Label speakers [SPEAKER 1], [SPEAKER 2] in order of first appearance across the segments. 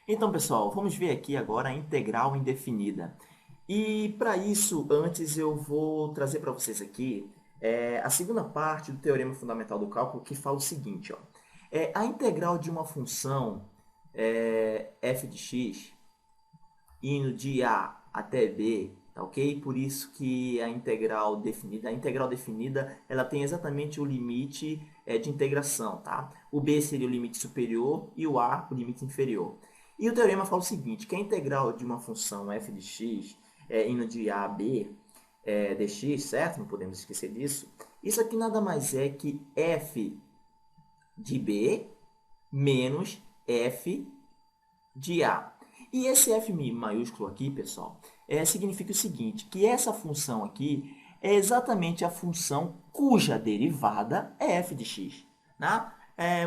[SPEAKER 1] Então, pessoal, vamos ver aqui agora a integral indefinida. E para isso, antes eu vou trazer para vocês aqui a segunda parte do teorema fundamental do cálculo, que fala o seguinte, ó. A integral de uma função f de x indo de a até b, tá ok? Por isso que a integral definida, ela tem exatamente o limite de integração, tá? O b seria o limite superior e o a o limite inferior. E o teorema fala o seguinte, que a integral de uma função f de x indo de a a b dx, certo? Não podemos esquecer disso. Isso aqui nada mais é que f de b menos f de A. E esse f maiúsculo aqui, pessoal, significa o seguinte, que essa função aqui é exatamente a função cuja derivada é f de x. Né?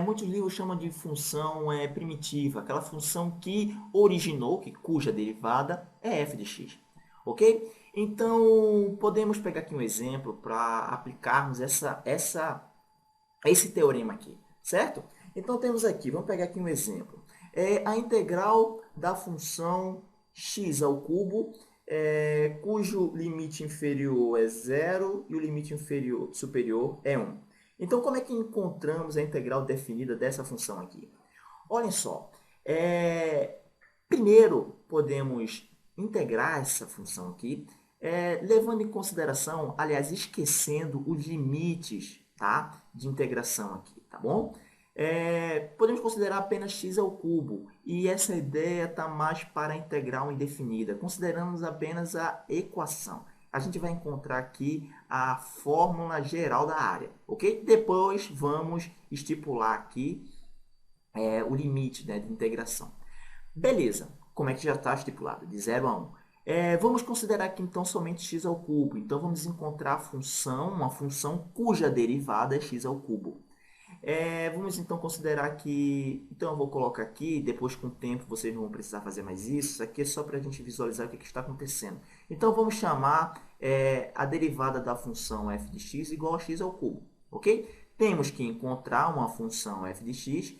[SPEAKER 1] Muitos livros chamam de função primitiva, aquela função que originou, cuja derivada é f de x. Ok? Então, podemos pegar aqui um exemplo para aplicarmos esse teorema aqui, certo? Então, temos aqui, vamos pegar aqui um exemplo. A integral da função x ao cubo, cujo limite inferior é zero e o limite superior é 1. Então, como é que encontramos a integral definida dessa função aqui? Olhem só, primeiro podemos integrar essa função aqui, levando em consideração, aliás, esquecendo os limites, tá, de integração aqui, tá bom? Podemos considerar apenas x ao cubo, e essa ideia está mais para a integral indefinida. Consideramos apenas a equação. A gente vai encontrar aqui a fórmula geral da área, ok? Depois vamos estipular aqui o limite, né, de integração. Beleza, como é que já está estipulado? De 0 a 1. Vamos considerar aqui então somente x ao cubo. Então vamos encontrar uma função cuja derivada é x ao cubo. Vamos então considerar que... Então eu vou colocar aqui, depois com o tempo vocês não vão precisar fazer mais isso. Isso aqui é só para a gente visualizar o que está acontecendo. Então vamos chamar a derivada da função f de x igual a x ao cubo. Ok? Temos que encontrar uma função f de x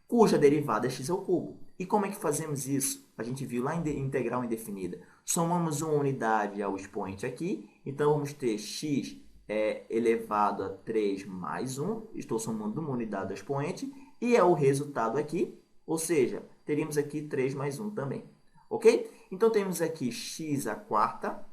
[SPEAKER 1] cuja derivada é x ao cubo. E como é que fazemos isso? A gente viu lá em integral indefinida. Somamos uma unidade ao expoente aqui. Então vamos ter x elevado a 3 mais 1, estou somando uma unidade do expoente, e é o resultado aqui, ou seja, teríamos aqui 3 mais 1 também, ok? Então, temos aqui x à quarta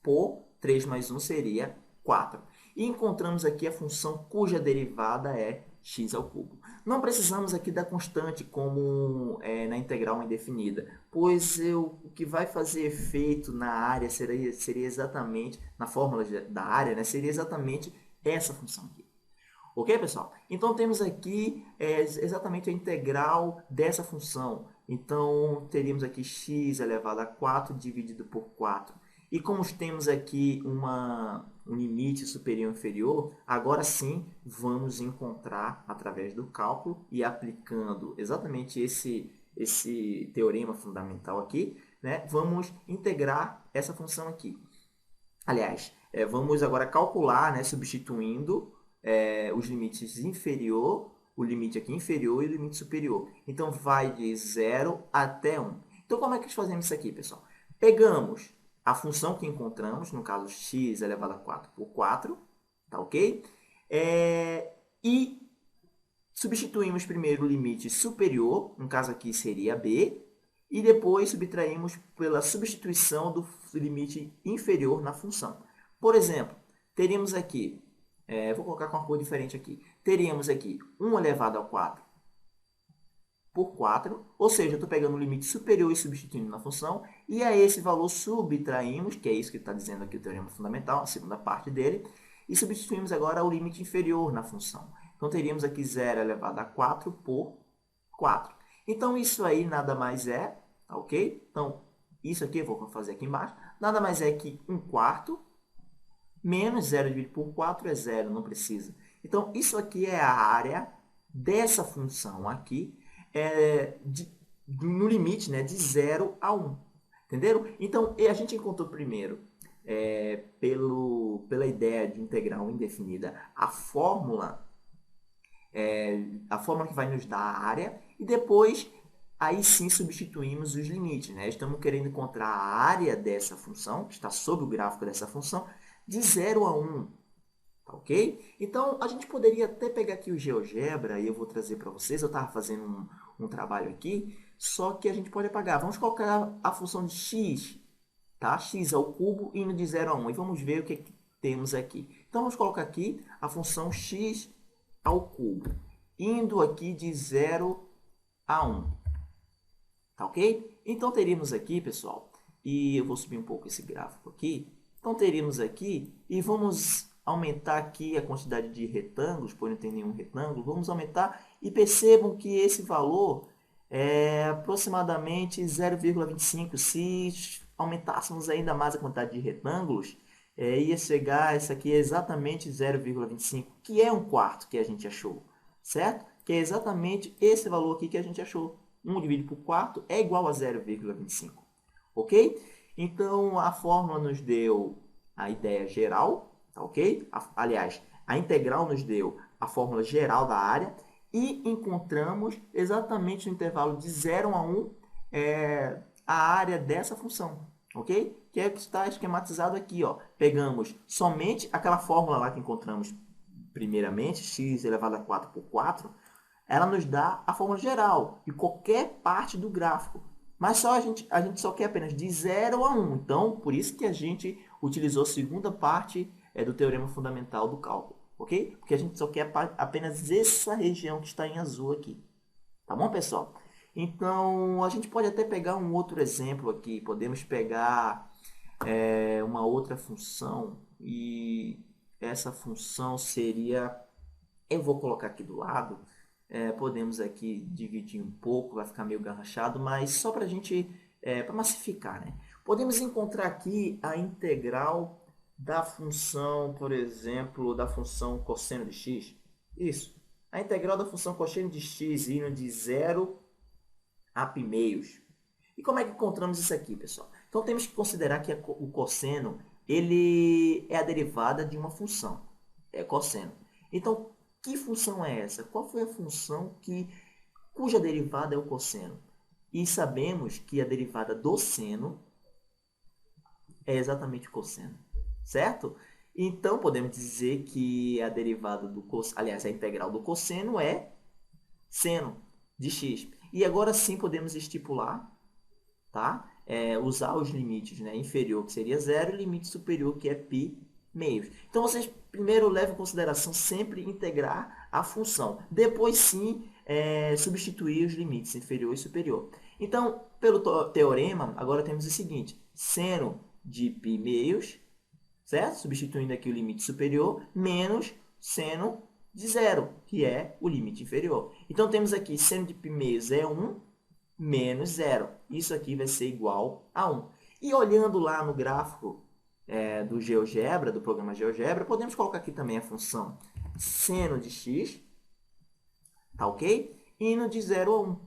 [SPEAKER 1] por 3 mais 1 seria 4. E encontramos aqui a função cuja derivada é x ao cubo. Não precisamos aqui da constante como na integral indefinida, pois o que vai fazer efeito na área seria exatamente, na fórmula da área, né, seria exatamente essa função aqui. Ok, pessoal? Então, temos aqui exatamente a integral dessa função. Então, teríamos aqui x elevado a 4 dividido por 4. E como temos aqui um limite superior e inferior, agora sim vamos encontrar através do cálculo e aplicando exatamente esse teorema fundamental aqui, né, vamos integrar essa função aqui. Aliás, vamos agora calcular, né, substituindo os limites inferior, o limite aqui inferior e o limite superior. Então, vai de 0 até 1. Então, como é que fazemos isso aqui, pessoal? Pegamos a função que encontramos, no caso x elevado a 4 por 4, tá ok? E substituímos primeiro o limite superior, no caso aqui seria b, e depois subtraímos pela substituição do limite inferior na função. Por exemplo, teríamos aqui, vou colocar com uma cor diferente aqui, teríamos aqui 1 elevado a 4 por 4, ou seja, eu estou pegando o limite superior e substituindo na função, e a esse valor subtraímos, que é isso que está dizendo aqui o teorema fundamental, a segunda parte dele, e substituímos agora o limite inferior na função. Então, teríamos aqui 0 elevado a 4 por 4. Então, isso aí nada mais é, ok? Então, isso aqui eu vou fazer aqui embaixo, nada mais é que 1 quarto menos 0 dividido por 4 é 0, não precisa. Então, isso aqui é a área dessa função aqui, no limite, né, de 0 a 1. Entenderam? Então, a gente encontrou primeiro, pela ideia de integral indefinida, a fórmula que vai nos dar a área, e depois aí sim substituímos os limites, né? Estamos querendo encontrar a área dessa função, que está sob o gráfico dessa função, de 0 a 1. Tá ok? Então, a gente poderia até pegar aqui o GeoGebra, e eu vou trazer para vocês. Eu estava fazendo um trabalho aqui, só que a gente pode apagar. Vamos colocar a função de x, tá? X ao cubo indo de 0 a 1. E vamos ver o que temos aqui. Então, vamos colocar aqui a função x ao cubo, indo aqui de 0 a 1. Tá ok? Então, teríamos aqui, pessoal, e eu vou subir um pouco esse gráfico aqui. Então, teríamos aqui, e vamos aumentar aqui a quantidade de retângulos, pois não tem nenhum retângulo. Vamos aumentar e percebam que esse valor é aproximadamente 0,25. Se aumentássemos ainda mais a quantidade de retângulos, ia chegar, essa aqui é exatamente 0,25, que é um quarto que a gente achou, certo? Que é exatamente esse valor aqui que a gente achou. 1 dividido por 4 é igual a 0,25, ok? Então, a fórmula nos deu a ideia geral, tá ok? Aliás, a integral nos deu a fórmula geral da área e encontramos exatamente no intervalo de 0 a 1 a área dessa função, ok? Que é o que está esquematizado aqui, ó. Pegamos somente aquela fórmula lá que encontramos primeiramente, x elevado a 4 por 4, ela nos dá a fórmula geral de qualquer parte do gráfico. Mas só a gente só quer apenas de 0 a 1. Então, por isso que a gente utilizou a segunda parte do teorema fundamental do cálculo. Ok? Porque a gente só quer apenas essa região que está em azul aqui. Tá bom, pessoal? Então, a gente pode até pegar um outro exemplo aqui. Podemos pegar uma outra função. E essa função seria... Eu vou colocar aqui do lado. Podemos aqui dividir um pouco, vai ficar meio garrachado, mas só para a gente, para massificar, né? Podemos encontrar aqui a integral da função, por exemplo, da função cosseno de x. Isso. A integral da função cosseno de x indo de 0 a π meios. E como é que encontramos isso aqui, pessoal? Então, temos que considerar que o cosseno ele é a derivada de uma função. É cosseno. Então, que função é essa? Qual foi a função cuja derivada é o cosseno? E sabemos que a derivada do seno é exatamente o cosseno, certo? Então, podemos dizer que a derivada do cosseno, aliás, a integral do cosseno é seno de x. E agora sim podemos estipular, tá? Usar os limites, né? Inferior, que seria 0, e limite superior, que é π meios. Então, vocês primeiro levam em consideração sempre integrar a função. Depois, sim, substituir os limites inferior e superior. Então, pelo teorema, agora temos o seguinte. Seno de π meios, certo? Substituindo aqui o limite superior, menos seno de 0, que é o limite inferior. Então, temos aqui seno de π meios é 1, menos 0. Isso aqui vai ser igual a 1. E olhando lá no gráfico do GeoGebra, do programa GeoGebra, podemos colocar aqui também a função seno de x, tá ok? Indo de 0 a 1.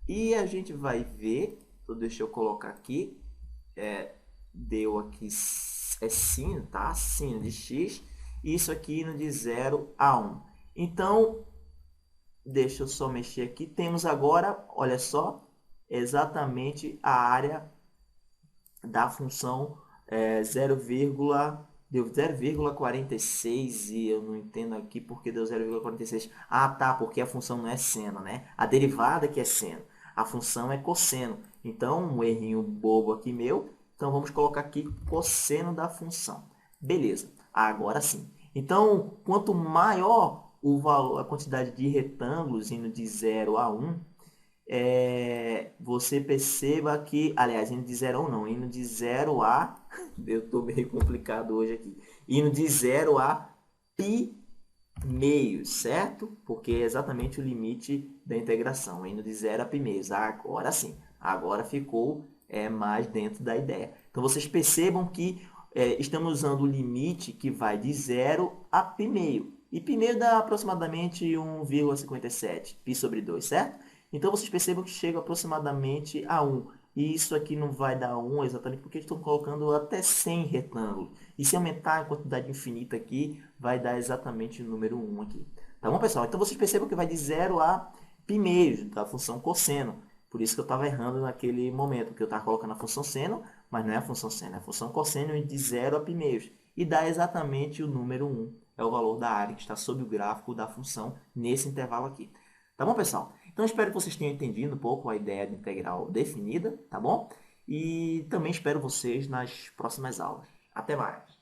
[SPEAKER 1] E a gente vai ver, então deixa eu colocar aqui, deu aqui, sino, tá? Sino de x, isso aqui indo de 0 a 1. Então, deixa eu só mexer aqui, temos agora, olha só, exatamente a área da função 0,46 e eu não entendo aqui porque deu 0,46. Ah, tá, porque a função não é seno, né? A derivada que é seno. A função é cosseno. Então, um errinho bobo aqui meu. Então, vamos colocar aqui cosseno da função. Beleza, agora sim. Então, quanto maior o valor, a quantidade de retângulos indo de 0 a 1, você perceba que, aliás, indo de 0 a 1 não, indo de 0 a, eu estou meio complicado hoje aqui, indo de 0 a π meios, certo? Porque é exatamente o limite da integração, indo de 0 a π meios. Agora sim, agora ficou mais dentro da ideia. Então, vocês percebam que estamos usando o limite que vai de 0 a π meio. E π meio dá aproximadamente 1,57, π sobre 2, certo? Então, vocês percebam que chega aproximadamente a 1. E isso aqui não vai dar 1 exatamente porque estão colocando até 100 retângulos. E se aumentar a quantidade infinita aqui, vai dar exatamente o número 1 aqui. Tá bom, pessoal? Então, vocês percebam que vai de 0 a π meios da função cosseno. Por isso que eu estava errando naquele momento, porque eu estava colocando a função seno, mas não é a função seno, é a função cosseno de 0 a pi-meios. E dá exatamente o número 1, é o valor da área que está sob o gráfico da função nesse intervalo aqui. Tá bom, pessoal? Então, espero que vocês tenham entendido um pouco a ideia de integral definida, tá bom? E também espero vocês nas próximas aulas. Até mais!